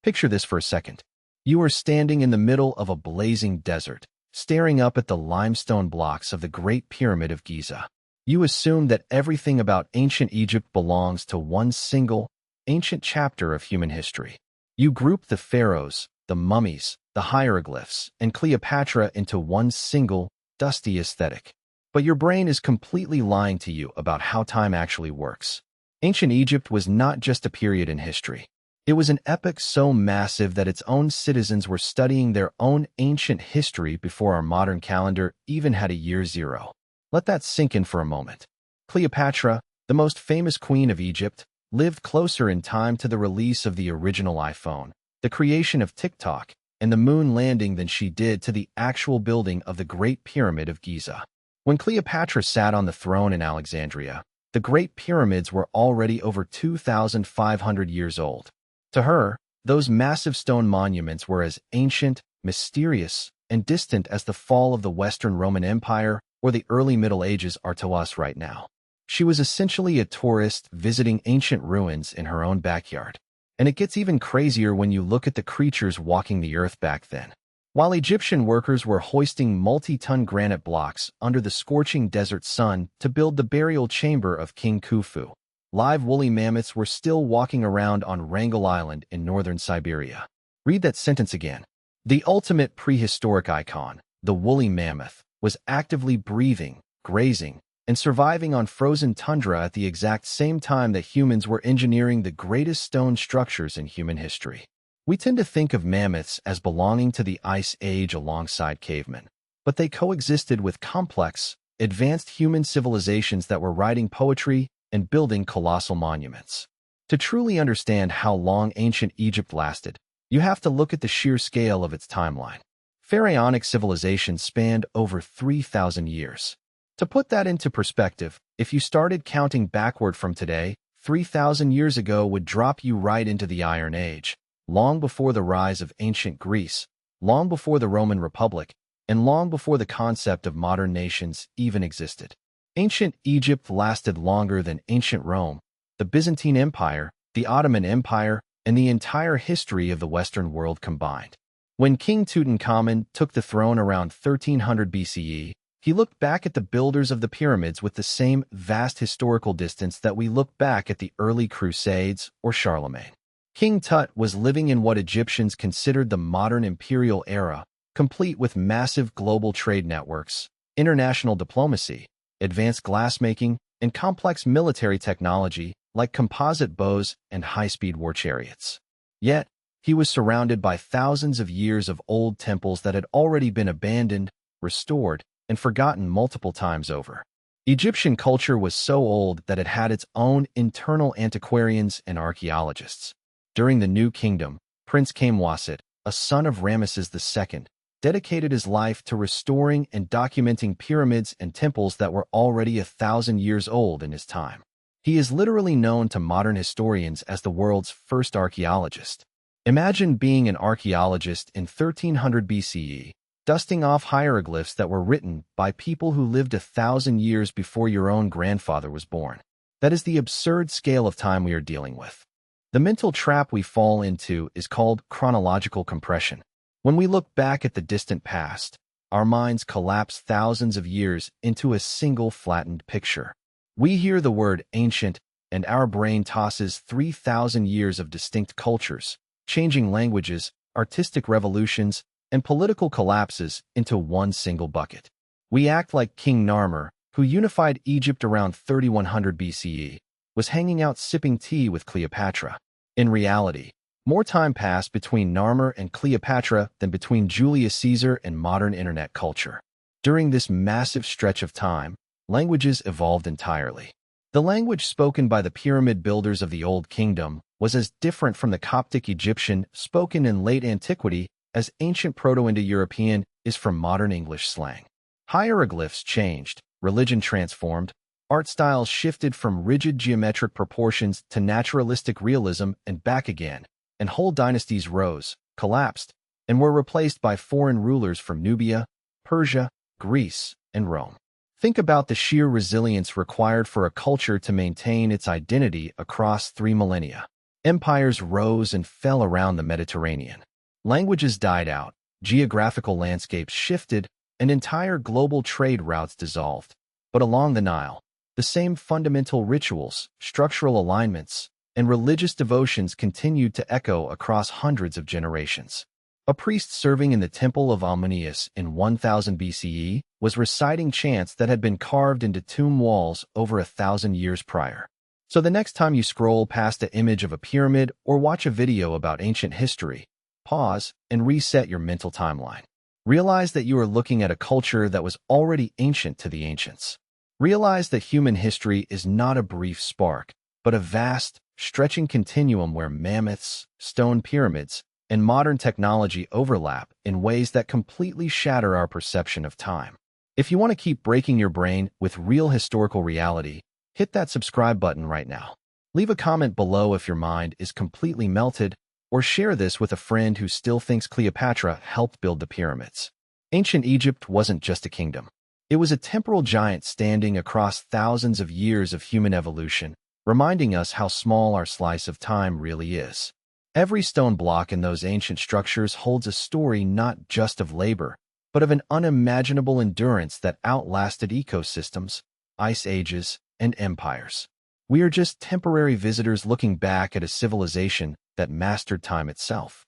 Picture this for a second. You are standing in the middle of a blazing desert, staring up at the limestone blocks of the Great Pyramid of Giza. You assume that everything about ancient Egypt belongs to one single, ancient chapter of human history. You group the pharaohs, the mummies, the hieroglyphs, and Cleopatra into one single, dusty aesthetic. But your brain is completely lying to you about how time actually works. Ancient Egypt was not just a period in history. It was an epoch so massive that its own citizens were studying their own ancient history before our modern calendar even had a year zero. Let that sink in for a moment. Cleopatra, the most famous queen of Egypt, lived closer in time to the release of the original iPhone, the creation of TikTok, and the moon landing than she did to the actual building of the Great Pyramid of Giza. When Cleopatra sat on the throne in Alexandria, the Great Pyramids were already over 2,500 years old. To her, those massive stone monuments were as ancient, mysterious, and distant as the fall of the Western Roman Empire or the early Middle Ages are to us right now. She was essentially a tourist visiting ancient ruins in her own backyard. And it gets even crazier when you look at the creatures walking the earth back then. While Egyptian workers were hoisting multi-ton granite blocks under the scorching desert sun to build the burial chamber of King Khufu, live woolly mammoths were still walking around on Wrangel Island in northern Siberia. Read that sentence again. The ultimate prehistoric icon, the woolly mammoth, was actively breathing, grazing, and surviving on frozen tundra at the exact same time that humans were engineering the greatest stone structures in human history. We tend to think of mammoths as belonging to the Ice Age alongside cavemen, but they coexisted with complex, advanced human civilizations that were writing poetry and building colossal monuments. To truly understand how long ancient Egypt lasted, you have to look at the sheer scale of its timeline. Pharaonic civilization spanned over 3,000 years. To put that into perspective, if you started counting backward from today, 3,000 years ago would drop you right into the Iron Age, long before the rise of ancient Greece, long before the Roman Republic, and long before the concept of modern nations even existed. Ancient Egypt lasted longer than ancient Rome, the Byzantine Empire, the Ottoman Empire, and the entire history of the Western world combined. When King Tutankhamun took the throne around 1300 BCE, he looked back at the builders of the pyramids with the same vast historical distance that we look back at the early Crusades or Charlemagne. King Tut was living in what Egyptians considered the modern imperial era, complete with massive global trade networks, international diplomacy, advanced glassmaking, and complex military technology like composite bows and high-speed war chariots. Yet, he was surrounded by thousands of years of old temples that had already been abandoned, restored, and forgotten multiple times over. Egyptian culture was so old that it had its own internal antiquarians and archaeologists. During the New Kingdom, Prince Khaemwaset, a son of Ramesses II, dedicated his life to restoring and documenting pyramids and temples that were already 1,000 years old in his time. He is literally known to modern historians as the world's first archaeologist. Imagine being an archaeologist in 1300 BCE, dusting off hieroglyphs that were written by people who lived 1,000 years before your own grandfather was born. That is the absurd scale of time we are dealing with. The mental trap we fall into is called chronological compression. When we look back at the distant past, our minds collapse thousands of years into a single flattened picture. We hear the word ancient, and our brain tosses 3,000 years of distinct cultures, changing languages, artistic revolutions, and political collapses into one single bucket. We act like King Narmer, who unified Egypt around 3100 BCE, was hanging out sipping tea with Cleopatra. In reality, more time passed between Narmer and Cleopatra than between Julius Caesar and modern internet culture. During this massive stretch of time, languages evolved entirely. The language spoken by the pyramid builders of the Old Kingdom was as different from the Coptic Egyptian spoken in late antiquity as ancient Proto-Indo-European is from modern English slang. Hieroglyphs changed, religion transformed, art styles shifted from rigid geometric proportions to naturalistic realism and back again, and whole dynasties rose, collapsed, and were replaced by foreign rulers from Nubia, Persia, Greece, and Rome. Think about the sheer resilience required for a culture to maintain its identity across 3 millennia. Empires rose and fell around the Mediterranean. Languages died out, geographical landscapes shifted, and entire global trade routes dissolved. But along the Nile, the same fundamental rituals, structural alignments, and religious devotions continued to echo across hundreds of generations. A priest serving in the Temple of Amunius in 1000 BCE was reciting chants that had been carved into tomb walls over 1,000 years prior. So the next time you scroll past an image of a pyramid or watch a video about ancient history, pause and reset your mental timeline. Realize that you are looking at a culture that was already ancient to the ancients. Realize that human history is not a brief spark, but a vast, stretching continuum where mammoths, stone pyramids, and modern technology overlap in ways that completely shatter our perception of time. If you want to keep breaking your brain with real historical reality, hit that subscribe button right now. Leave a comment below if your mind is completely melted, or share this with a friend who still thinks Cleopatra helped build the pyramids. Ancient Egypt wasn't just a kingdom. It was a temporal giant standing across thousands of years of human evolution, reminding us how small our slice of time really is. Every stone block in those ancient structures holds a story not just of labor, but of an unimaginable endurance that outlasted ecosystems, ice ages, and empires. We are just temporary visitors looking back at a civilization that mastered time itself.